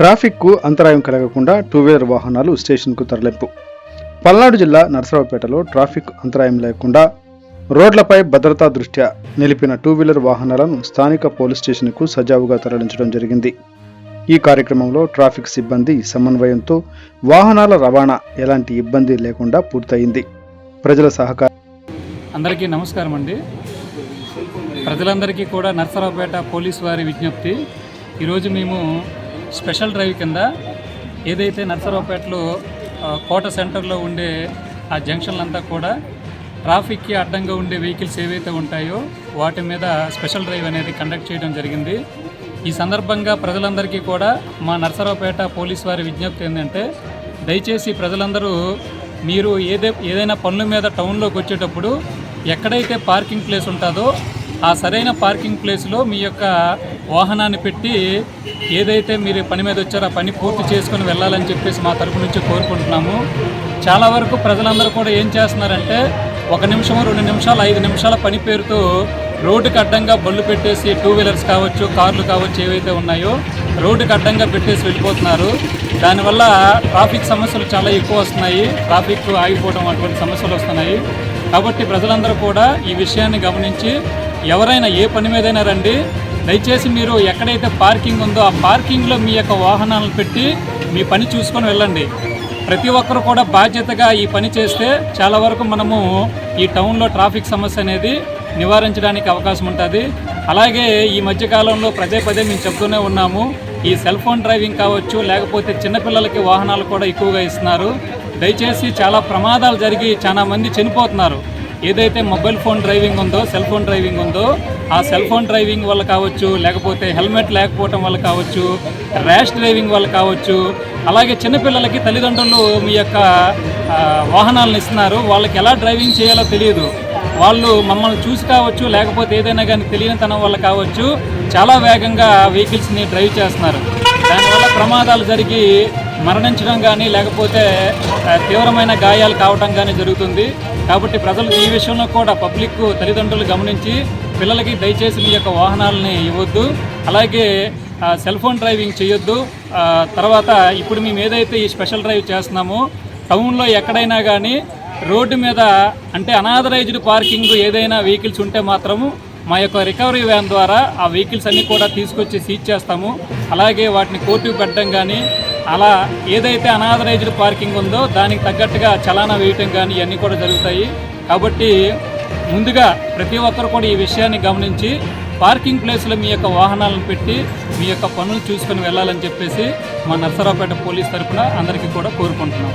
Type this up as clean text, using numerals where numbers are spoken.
ట్రాఫిక్కు అంతరాయం కలగకుండా టూ-వీలర్ వాహనాలు స్టేషన్కు తరలింపు. పల్నాడు జిల్లా నరసరావుపేటలో ట్రాఫిక్ అంతరాయం లేకుండా రోడ్లపై భద్రతా దృష్ట్యా నిలిపిన టూ-వీలర్ వాహనాలను స్థానిక పోలీస్ స్టేషన్కు సజావుగా తరలించడం జరిగింది. ఈ కార్యక్రమంలో ట్రాఫిక్ సిబ్బంది సమన్వయంతో వాహనాల రవాణా ఎలాంటి ఇబ్బంది లేకుండా పూర్తయింది. ప్రజల సహకారం. అందరికీ నమస్కారం అండి. ప్రజలందరికీ కూడా నరసరావుపేట పోలీసు వారి విజ్ఞప్తి. ఈరోజు మేము స్పెషల్ డ్రైవ్ కింద ఏదైతే నరసరావుపేటలో కోట సెంటర్లో ఉండే ఆ జంక్షన్లంతా కూడా ట్రాఫిక్కి అడ్డంగా ఉండే వెహికల్స్ ఏవైతే ఉంటాయో వాటి మీద స్పెషల్ డ్రైవ్ అనేది కండక్ట్ చేయడం జరిగింది. ఈ సందర్భంగా ప్రజలందరికీ కూడా మా నరసరావుపేట పోలీసు వారి విజ్ఞప్తి ఏంటంటే, దయచేసి ప్రజలందరూ మీరు ఏదైనా పనుల మీద టౌన్లోకి వచ్చేటప్పుడు ఎక్కడైతే పార్కింగ్ ప్లేస్ ఉంటుందో ఆ సరైన పార్కింగ్ ప్లేస్లో మీ యొక్క వాహనాన్ని పెట్టి ఏదైతే మీరు పని మీద వచ్చారో ఆ పని పూర్తి చేసుకొని వెళ్ళాలని చెప్పేసి మా తరపు నుంచి కోరుకుంటున్నాము. చాలా వరకు ప్రజలందరూ కూడా ఏం చేస్తున్నారంటే 1 నిమిషం 2 నిమిషాలు 5 నిమిషాల పని పేరుతో రోడ్డుకి అడ్డంగా బళ్ళు పెట్టేసి టూ-వీలర్స్ కావచ్చు, కార్లు కావచ్చు, ఏవైతే ఉన్నాయో రోడ్డుకి అడ్డంగా పెట్టేసి వెళ్ళిపోతున్నారు. దానివల్ల ట్రాఫిక్ సమస్యలు చాలా ఎక్కువ వస్తున్నాయి. ట్రాఫిక్ ఆగిపోవడం అటువంటి సమస్యలు వస్తున్నాయి. కాబట్టి ప్రజలందరూ కూడా ఈ విషయాన్ని గమనించి ఎవరైనా ఏ పని మీదైనా రండి, దయచేసి మీరు ఎక్కడైతే పార్కింగ్ ఉందో ఆ పార్కింగ్లో మీ యొక్క వాహనాలను పెట్టి మీ పని చూసుకొని వెళ్ళండి. ప్రతి ఒక్కరు కూడా బాధ్యతగా ఈ పని చేస్తే చాలా వరకు మనము ఈ టౌన్లో ట్రాఫిక్ సమస్య అనేది నివారించడానికి అవకాశం ఉంటుంది. అలాగే ఈ మధ్యకాలంలో పదే మేము చెప్తూనే ఉన్నాము, ఈ సెల్ ఫోన్ డ్రైవింగ్ కావచ్చు, లేకపోతే చిన్నపిల్లలకి వాహనాలు కూడా ఎక్కువగా ఇస్తున్నారు. దయచేసి చాలా ప్రమాదాలు జరిగి చాలా మంది చనిపోతున్నారు. ఏదైతే మొబైల్ ఫోన్ డ్రైవింగ్ ఉందో, సెల్ ఫోన్ డ్రైవింగ్ ఉందో, ఆ సెల్ ఫోన్ డ్రైవింగ్ వల్ల కావచ్చు, లేకపోతే హెల్మెట్ లేకపోవటం వల్ల కావచ్చు, ర్యాష్ డ్రైవింగ్ వల్ల కావచ్చు, అలాగే చిన్నపిల్లలకి తల్లిదండ్రులు మీ యొక్క వాహనాలను ఇస్తున్నారు. వాళ్ళకి ఎలా డ్రైవింగ్ చేయాలో తెలియదు. వాళ్ళు మమ్మల్ని చూసి కావచ్చు, లేకపోతే ఏదైనా కానీ తెలియనితనం వల్ల కావచ్చు, చాలా వేగంగా వెహికల్స్ని డ్రైవ్ చేస్తున్నారు. దానివల్ల ప్రమాదాలు జరిగి మరణించడం కానీ, లేకపోతే తీవ్రమైన గాయాలు కావటం కానీ జరుగుతుంది. కాబట్టి ప్రజలు ఈ విషయంలో కూడా పబ్లిక్ తల్లిదండ్రులు గమనించి పిల్లలకి దయచేసి మీ యొక్క వాహనాలని ఇవ్వద్దు. అలాగే సెల్ ఫోన్ డ్రైవింగ్ చేయొద్దు. తర్వాత ఇప్పుడు మేము ఏదైతే ఈ స్పెషల్ డ్రైవ్ చేస్తున్నామో టౌన్లో ఎక్కడైనా కానీ రోడ్డు మీద అంటే అనాథరైజ్డ్ పార్కింగ్ ఏదైనా వెహికల్స్ ఉంటే మాత్రము మా యొక్క రికవరీ వ్యాన్ ద్వారా ఆ వెహికల్స్ అన్నీ కూడా తీసుకొచ్చి సీజ్ చేస్తాము. అలాగే వాటిని కోర్టుకు పెట్టడం కానీ, అలా ఏదైతే అనాథరైజ్డ్ పార్కింగ్ ఉందో దానికి తగ్గట్టుగా చలానా వేయటం కానీ ఇవన్నీ కూడా జరుగుతాయి. కాబట్టి ముందుగా ప్రతి ఒక్కరు కూడా ఈ విషయాన్ని గమనించి పార్కింగ్ ప్లేస్లో మీ యొక్క వాహనాలను పెట్టి మీ యొక్క పనులు చూసుకొని వెళ్ళాలని చెప్పేసి మా నరసరావుపేట పోలీస్ తరఫున అందరికీ కూడా కోరుకుంటున్నాం.